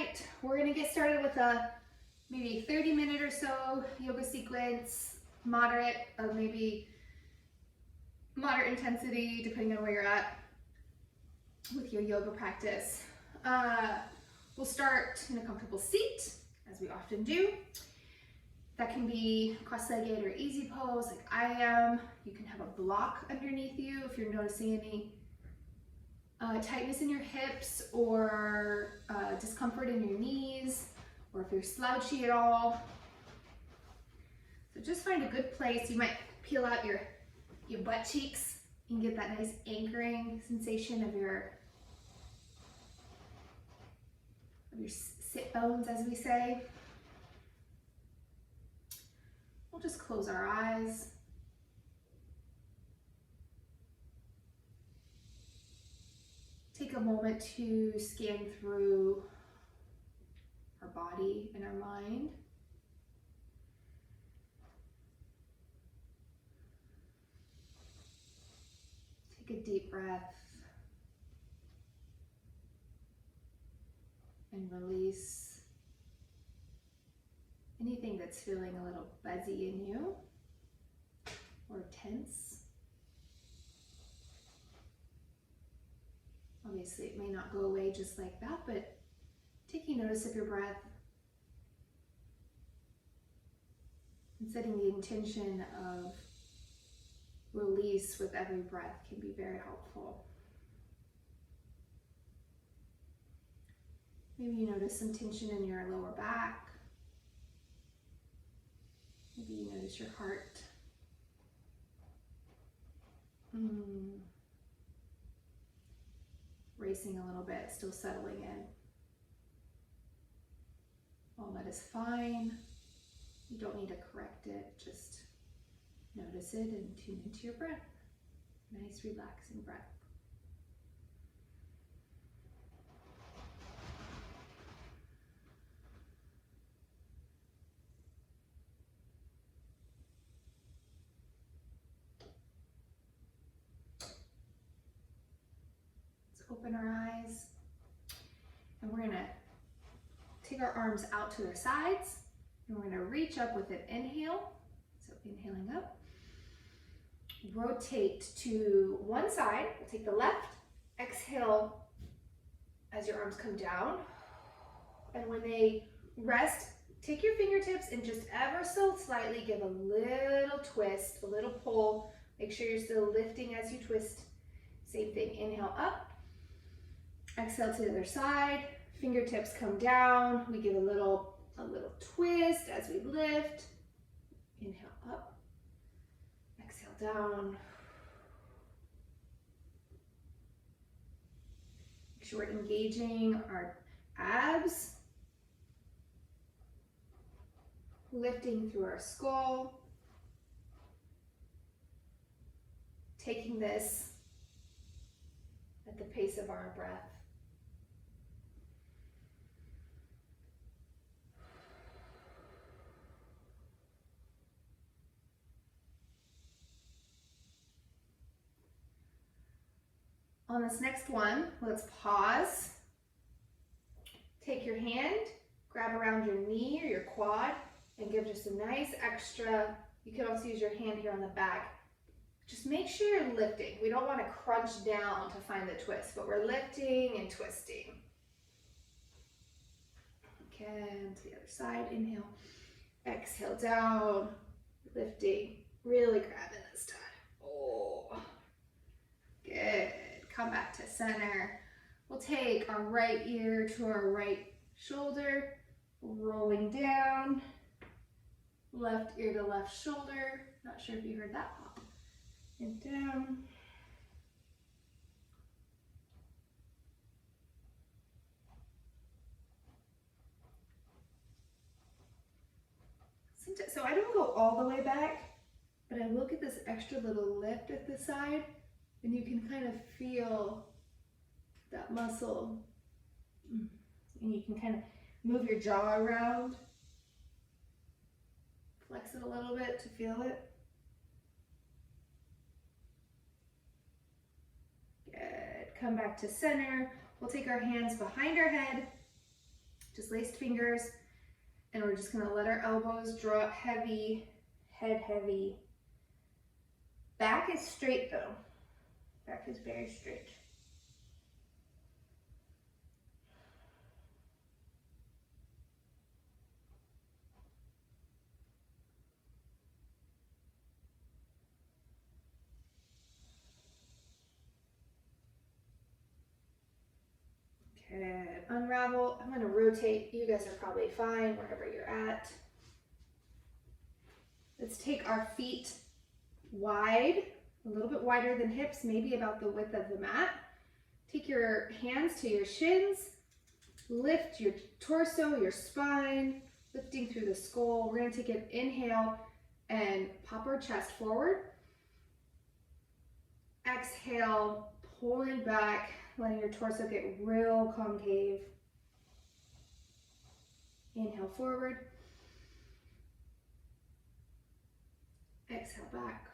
right, we're gonna get started with a maybe 30-minute or so yoga sequence, moderate or maybe moderate intensity, depending on where you're at with your yoga practice. We'll start in a comfortable seat, as we often do. That can be cross-legged or easy pose like I am. You can have a block underneath you if you're noticing any tightness in your hips or discomfort in your knees, or if you're slouchy at all. So just find a good place. You might peel out your butt cheeks and get that nice anchoring sensation of your sit bones, as we say. We'll just close our eyes. Take a moment to scan through our body and our mind. Take a deep breath and release anything that's feeling a little buzzy in you or tense. Obviously, it may not go away just like that, but taking notice of your breath and setting the intention of release with every breath can be very helpful. Maybe you notice some tension in your lower back. Maybe you notice your heart. Racing a little bit, still settling in. All that is fine. You don't need to correct it, just notice it and tune into your breath. Nice, relaxing breath. Open our eyes, and we're gonna take our arms out to their sides, and we're gonna reach up with an inhale. So inhaling up, rotate to one side. We'll take the left, exhale as your arms come down, and when they rest, take your fingertips and just ever so slightly give a little twist, a little pull. Make sure you're still lifting as you twist. Same thing, inhale up. Exhale to the other side, fingertips come down. We give a little twist as we lift. Inhale up, exhale down. Make sure we're engaging our abs, lifting through our skull. Taking this at the pace of our breath. On this next one, let's pause. Take your hand, grab around your knee or your quad, and give just a nice extra. You can also use your hand here on the back. Just make sure you're lifting. We don't want to crunch down to find the twist, but we're lifting and twisting. Again, to the other side, inhale, exhale down, lifting, really grabbing this time. Oh, good. Come back to center. We'll take our right ear to our right shoulder, rolling down, left ear to left shoulder. Not sure if you heard that pop. And down. So I don't go all the way back, but I will get this extra little lift at the side, and you can kind of feel that muscle. And you can kind of move your jaw around, flex it a little bit to feel it. Good. Come back to center. We'll take our hands behind our head, just laced fingers, and we're just gonna let our elbows drop heavy, head heavy. Back is straight though. Back is very straight. Good. Unravel. I'm going to rotate. You guys are probably fine wherever you're at. Let's take our feet wide, a little bit wider than hips, maybe about the width of the mat. Take your hands to your shins. Lift your torso, your spine, lifting through the skull. We're going to take an inhale and pop our chest forward. Exhale, pulling back, letting your torso get real concave. Inhale forward. Exhale back.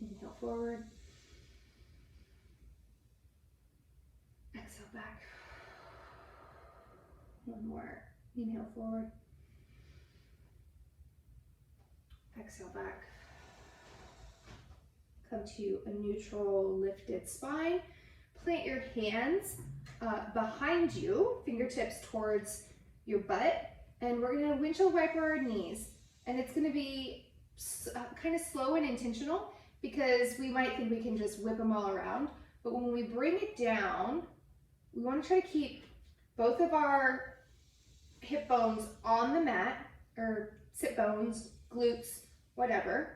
Inhale forward. Exhale back. One more. Inhale forward. Exhale back. Come to a neutral lifted spine. Plant your hands behind you, fingertips towards your butt, and we're going to windshield wiper our knees. And it's going to be kind of slow and intentional because we might think we can just whip them all around. But when we bring it down, we want to try to keep both of our hip bones on the mat, or sit bones, glutes, whatever.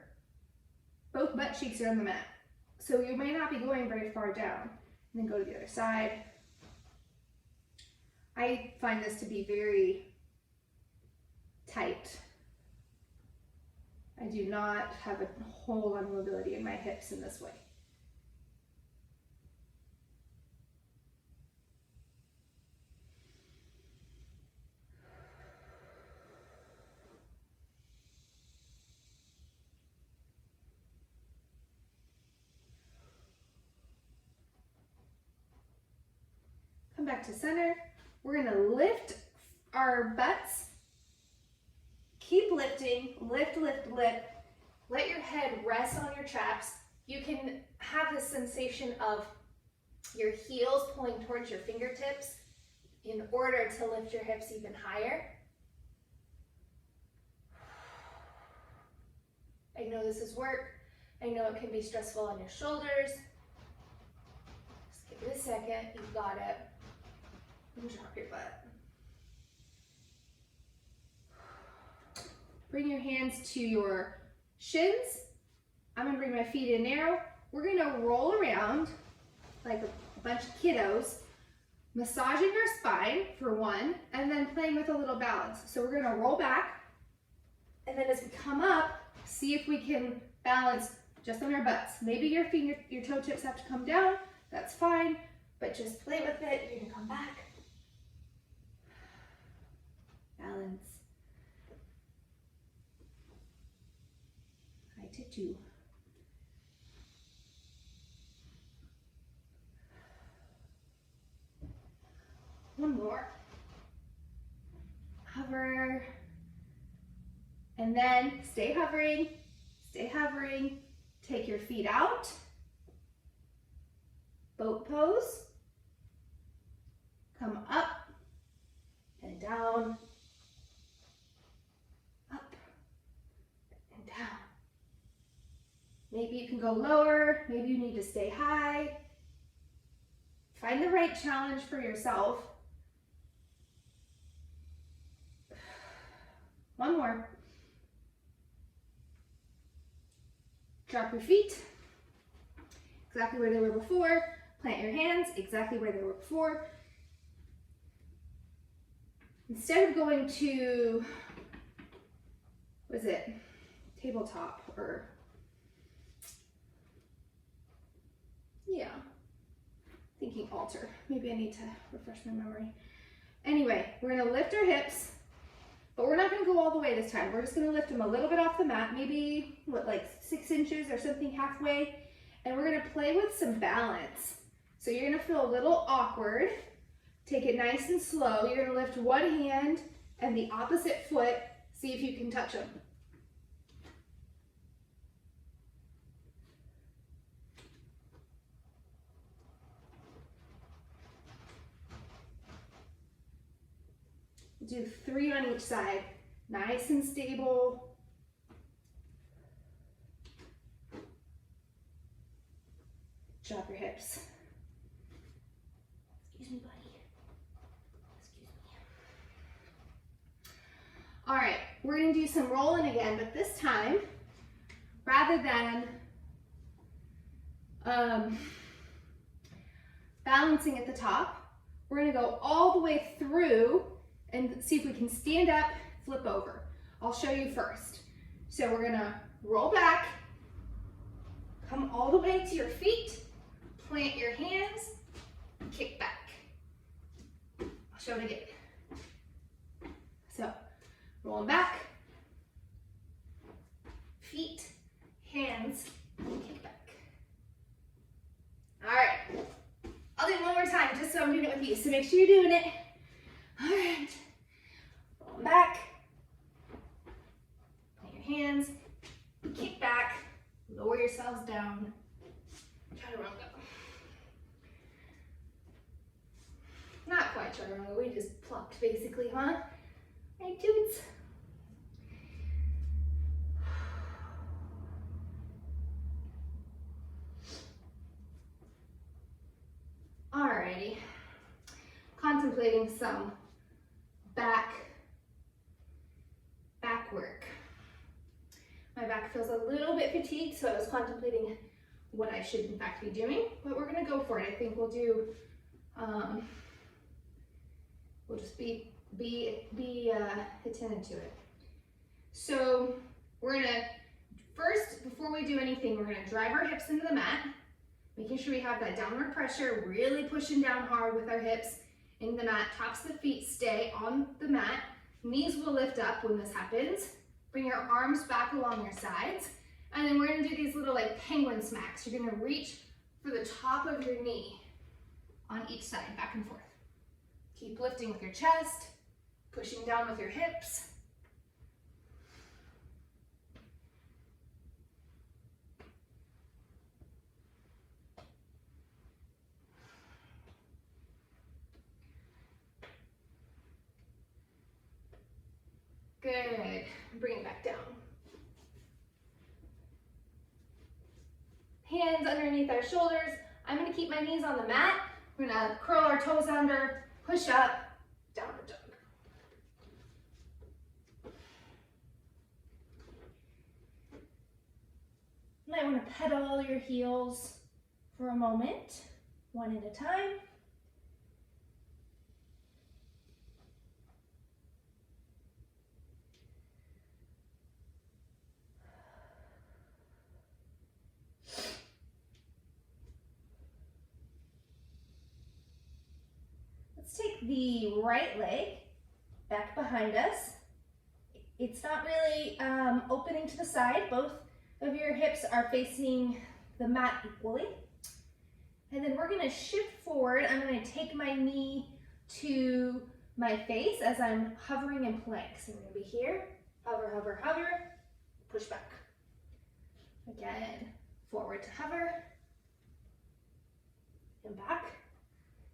Both butt cheeks are on the mat. So you may not be going very far down. And then go to the other side. I find this to be very tight. I do not have a whole lot of mobility in my hips in this way. Come back to center. We're going to lift our butts. Keep lifting, lift, lift, lift. Let your head rest on your traps. You can have this sensation of your heels pulling towards your fingertips in order to lift your hips even higher. I know this is work. I know it can be stressful on your shoulders. Just give it a second. You got it. And drop your butt. Bring your hands to your shins. I'm going to bring my feet in narrow. We're going to roll around like a bunch of kiddos, massaging our spine for one, and then playing with a little balance. So we're going to roll back, and then as we come up, see if we can balance just on our butts. Maybe your toe tips have to come down. That's fine, but just play with it. You're going to come back. Balance. High to 2. One more. Hover. And then stay hovering. Stay hovering. Take your feet out. Boat pose. Come up and down. Down. Maybe you can go lower, maybe you need to stay high. Find the right challenge for yourself. One more. Drop your feet, exactly where they were before. Plant your hands, exactly where they were before. Instead of going to, what is it? Tabletop, or yeah, thinking altar. Maybe I need to refresh my memory. Anyway, we're going to lift our hips, but we're not going to go all the way this time. We're just going to lift them a little bit off the mat, maybe like 6 inches or something, halfway, and we're going to play with some balance. So you're gonna feel a little awkward. Take it nice and slow. You're gonna lift one hand and the opposite foot, see if you can touch them. Do 3 on each side, nice and stable. Drop your hips. Excuse me, buddy. Excuse me. All right, we're gonna do some rolling again, but this time, rather than balancing at the top, we're gonna go all the way through and see if we can stand up, flip over. I'll show you first. So we're gonna roll back, come all the way to your feet, plant your hands, kick back. I'll show it again. So, rolling back, feet, hands, kick back. All right, I'll do it one more time just so I'm doing it with you. So make sure you're doing it. All right, roll back, plant your hands, kick back, lower yourselves down, chaturanga. Not quite chaturanga, we just plucked basically, huh? Right, dudes? Alrighty, contemplating some back work. My back feels a little bit fatigued, so I was contemplating what I should in fact be doing, but we're gonna go for it. I think we'll do, we'll just be attentive to it. So we're gonna, first, before we do anything, we're gonna drive our hips into the mat, making sure we have that downward pressure, really pushing down hard with our hips into the mat. Tops of the feet stay on the mat. Knees will lift up when this happens. Bring your arms back along your sides. And then we're gonna do these little like penguin smacks. You're gonna reach for the top of your knee on each side, back and forth. Keep lifting with your chest, pushing down with your hips. Good. Bring it back down. Hands underneath our shoulders. I'm going to keep my knees on the mat. We're going to curl our toes under, push up, downward dog. You might want to pedal your heels for a moment, one at a time. Take the right leg back behind us. It's not really opening to the side. Both of your hips are facing the mat equally. And then we're gonna shift forward. I'm gonna take my knee to my face as I'm hovering in plank. So we're gonna be here, hover, hover, hover, push back. Again, forward to hover, and back.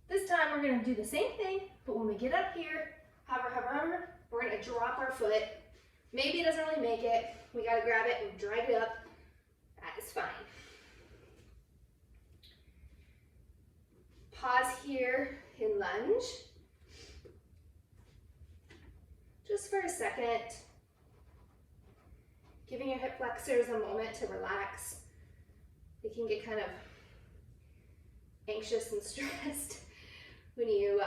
This time we're going to do the same thing, but when we get up here, hover, hover, hover, we're going to drop our foot. Maybe it doesn't really make it. We got to grab it and drag it up. That is fine. Pause here in lunge. Just for a second. Giving your hip flexors a moment to relax. They can get kind of anxious and stressed when you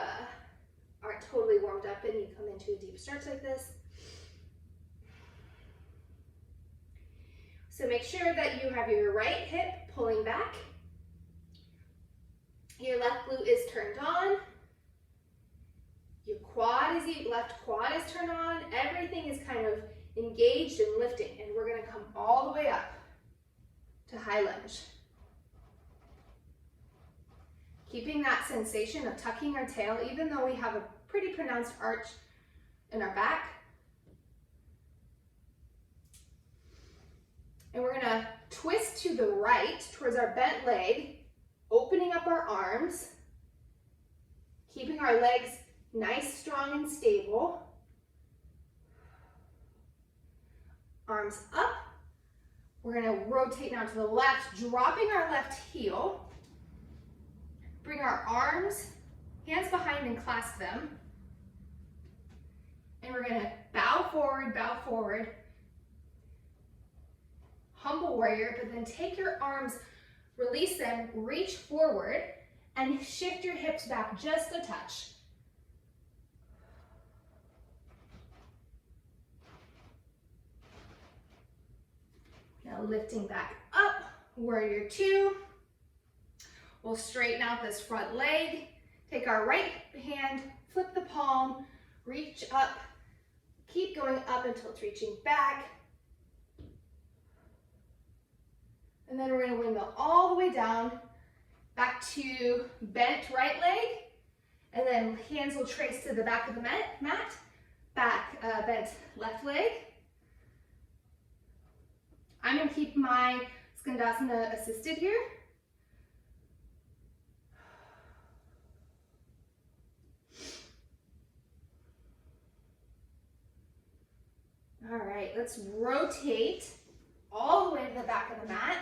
aren't totally warmed up and you come into a deep stretch like this. So make sure that you have your right hip pulling back. Your left glute is turned on. Your left quad is turned on. Everything is kind of engaged and lifting, and we're gonna come all the way up to high lunge. Keeping that sensation of tucking our tail, even though we have a pretty pronounced arch in our back. And we're gonna twist to the right towards our bent leg, opening up our arms, keeping our legs nice, strong, and stable. Arms up. We're gonna rotate now to the left, dropping our left heel. Bring our arms, hands behind and clasp them. And we're gonna bow forward. Humble warrior, but then take your arms, release them, reach forward, and shift your hips back just a touch. Now lifting back up, warrior two. We'll straighten out this front leg. Take our right hand, flip the palm, reach up, keep going up until it's reaching back. And then we're gonna windmill all the way down, back to bent right leg, and then hands will trace to the back of the mat, back, bent left leg. I'm gonna keep my Skandasana assisted here. All right, let's rotate all the way to the back of the mat.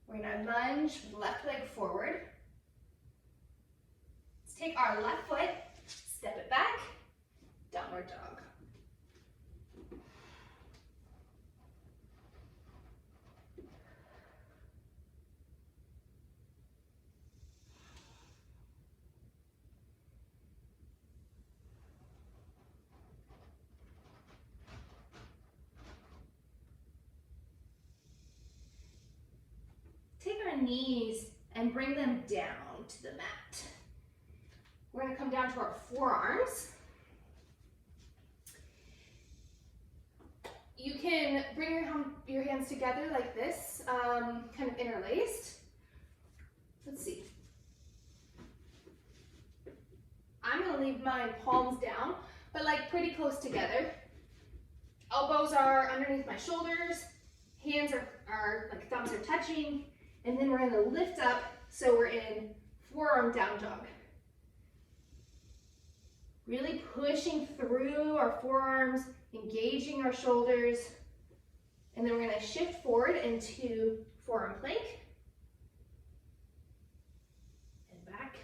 We're gonna lunge left leg forward. Let's take our left foot, step it back, downward dog. Take our knees and bring them down to the mat. We're going to come down to our forearms. You can bring your hands together like this, kind of interlaced. Let's see. I'm going to leave mine palms down, but like pretty close together. Elbows are underneath my shoulders. Hands are like thumbs are touching. And then we're going to lift up so we're in forearm down dog. Really pushing through our forearms, engaging our shoulders. And then we're going to shift forward into forearm plank. And back.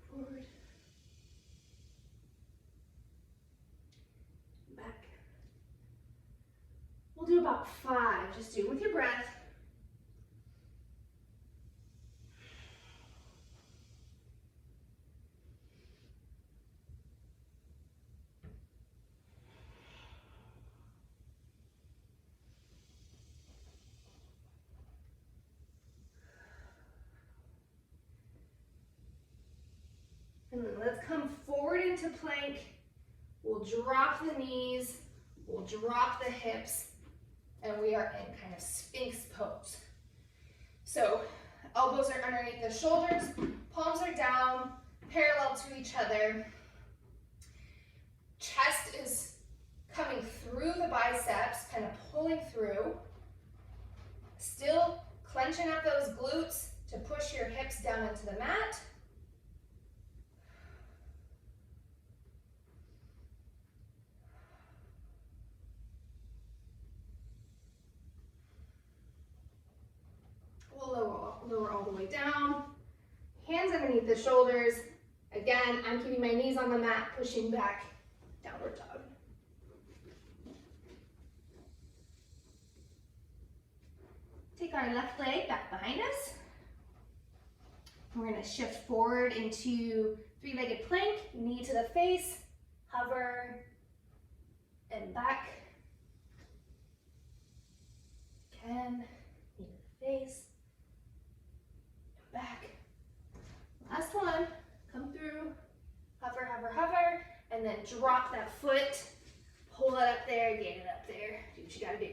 Forward. Back. We'll do about 5. Just do it with your breath. And then let's come forward into plank. We'll drop the knees, we'll drop the hips, and we are in kind of Sphinx pose. So elbows are underneath the shoulders, palms are down, parallel to each other. Chest is coming through the biceps, kind of pulling through. Still clenching up those glutes to push your hips down into the mat. Lower all the way down. Hands underneath the shoulders. Again, I'm keeping my knees on the mat, pushing back, downward dog. Take our left leg back behind us. We're going to shift forward into three-legged plank, knee to the face, hover, and back. Again, knee to the face. Back. Last one. Come through. Hover, hover, hover. And then drop that foot. Pull it up there. Get it up there. Do what you gotta do.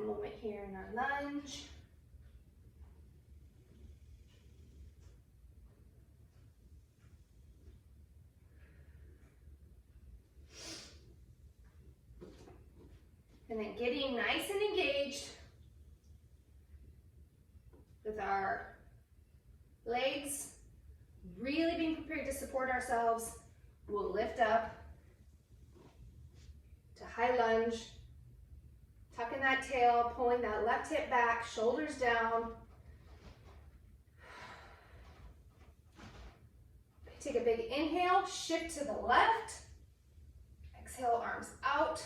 moment here in our lunge. And then getting nice and engaged with our legs, really being prepared to support ourselves. We'll lift up to high lunge, tucking that tail, pulling that left hip back, shoulders down. Take a big inhale, shift to the left. Exhale, arms out.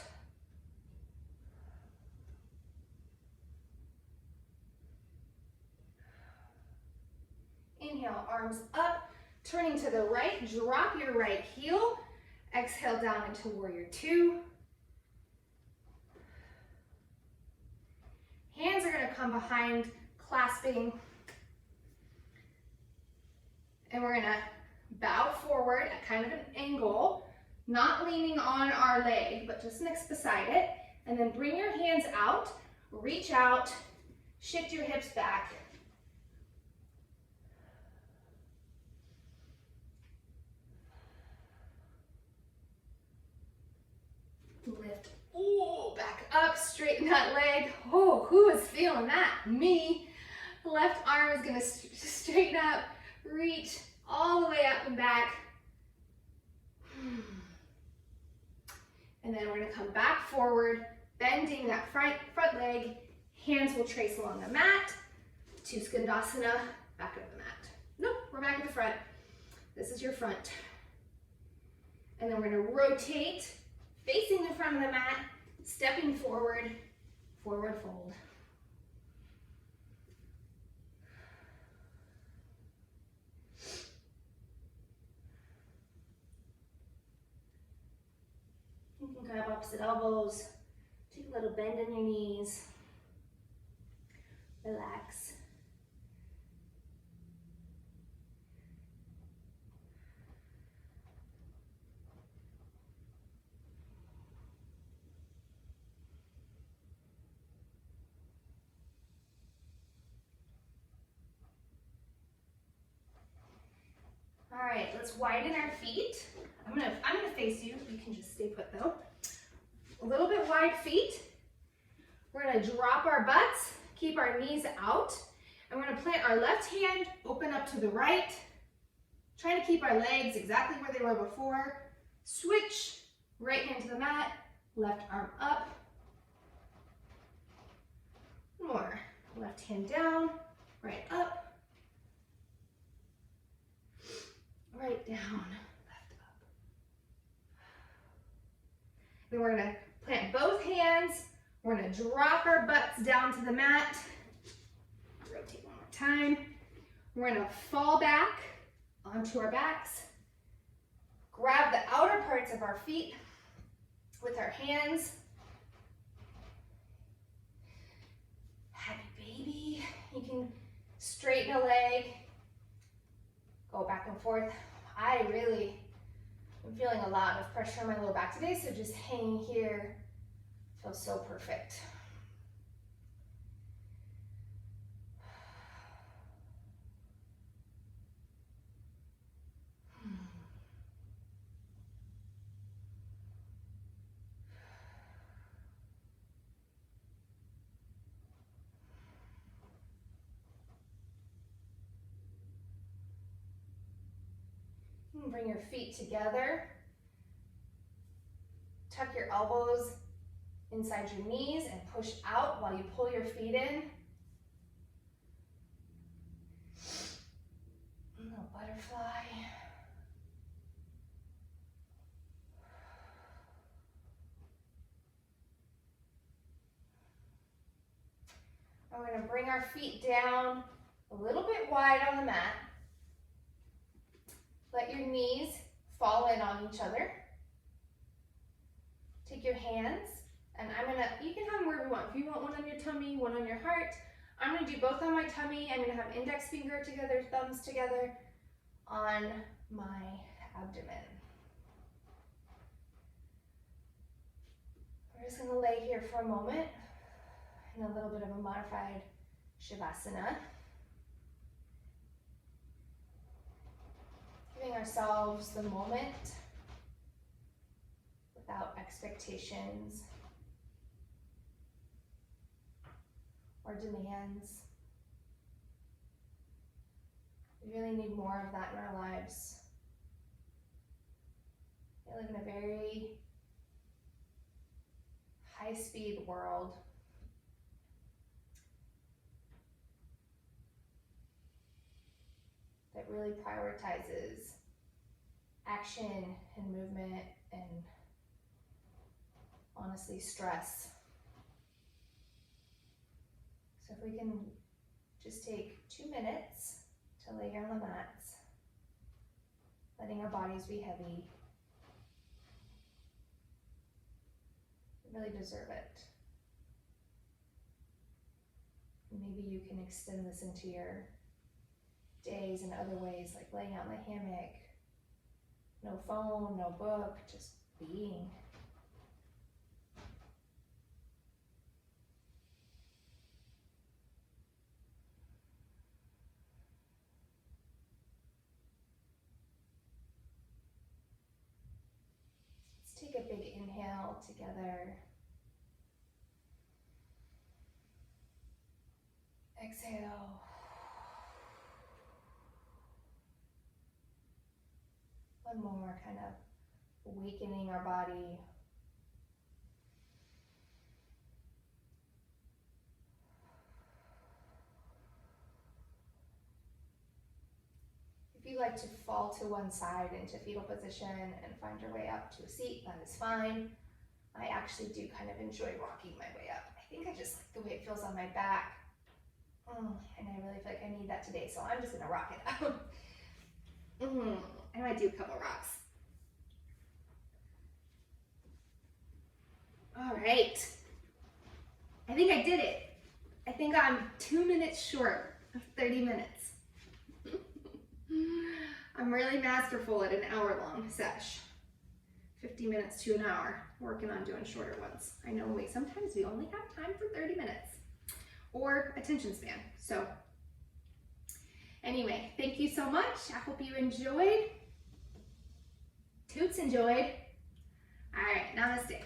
Inhale, arms up, turning to the right, drop your right heel. Exhale down into warrior two. Hands are gonna come behind, clasping. And we're gonna bow forward at kind of an angle, not leaning on our leg, but just next beside it. And then bring your hands out, reach out, shift your hips back. Lift, ooh, back up, straighten that leg. Oh, who is feeling that? Me. Left arm is gonna straighten up, reach all the way up and back. And then we're gonna come back forward, bending that front leg. Hands will trace along the mat to Skandasana, back of the mat. Nope, we're back at the front. This is your front. And then we're gonna rotate, facing the front of the mat, stepping forward, forward fold. You can grab opposite elbows, take a little bend in your knees, relax. All right, let's widen our feet. I'm gonna face you. You can just stay put though. A little bit wide feet. We're gonna drop our butts, keep our knees out, and we're gonna plant our left hand, open up to the right, trying to keep our legs exactly where they were before. Switch, right hand to the mat, left arm up. More, left hand down, right up, right down, left up. Then we're gonna plant both hands. We're gonna drop our butts down to the mat. Rotate one more time. We're gonna fall back onto our backs. Grab the outer parts of our feet with our hands. Happy baby. You can straighten a leg, go back and forth. I'm feeling a lot of pressure on my lower back today, so just hanging here feels so perfect. Bring your feet together. Tuck your elbows inside your knees and push out while you pull your feet in. A little butterfly. And we're going to bring our feet down a little bit wide on the mat. Let your knees fall in on each other. Take your hands, and you can have them wherever you want. If you want one on your tummy, one on your heart, I'm gonna do both on my tummy. I'm gonna have index finger together, thumbs together on my abdomen. We're just gonna lay here for a moment in a little bit of a modified Shavasana. Giving ourselves the moment without expectations or demands. We really need more of that in our lives. We live in a very high-speed world. That really prioritizes action and movement and honestly stress. So if we can just take 2 minutes to lay here on the mats, letting our bodies be heavy. We really deserve it. Maybe you can extend this into your days in other ways, like laying out in the hammock, no phone, no book, just being. Let's take a big inhale together. Exhale. One more, kind of awakening our body. If you like to fall to one side into fetal position and find your way up to a seat, that is fine. I actually do kind of enjoy rocking my way up. I think I just like the way it feels on my back. And I really feel like I need that today, so I'm just gonna rock it out. I might do a couple rocks. All right. I think I did it. I think I'm 2 minutes short of 30 minutes. I'm really masterful at an hour-long sesh. 50 minutes to an hour, working on doing shorter ones. I know, sometimes we only have time for 30 minutes or attention span. So anyway, thank you so much. I hope you enjoyed. Toots enjoyed. All right, namaste.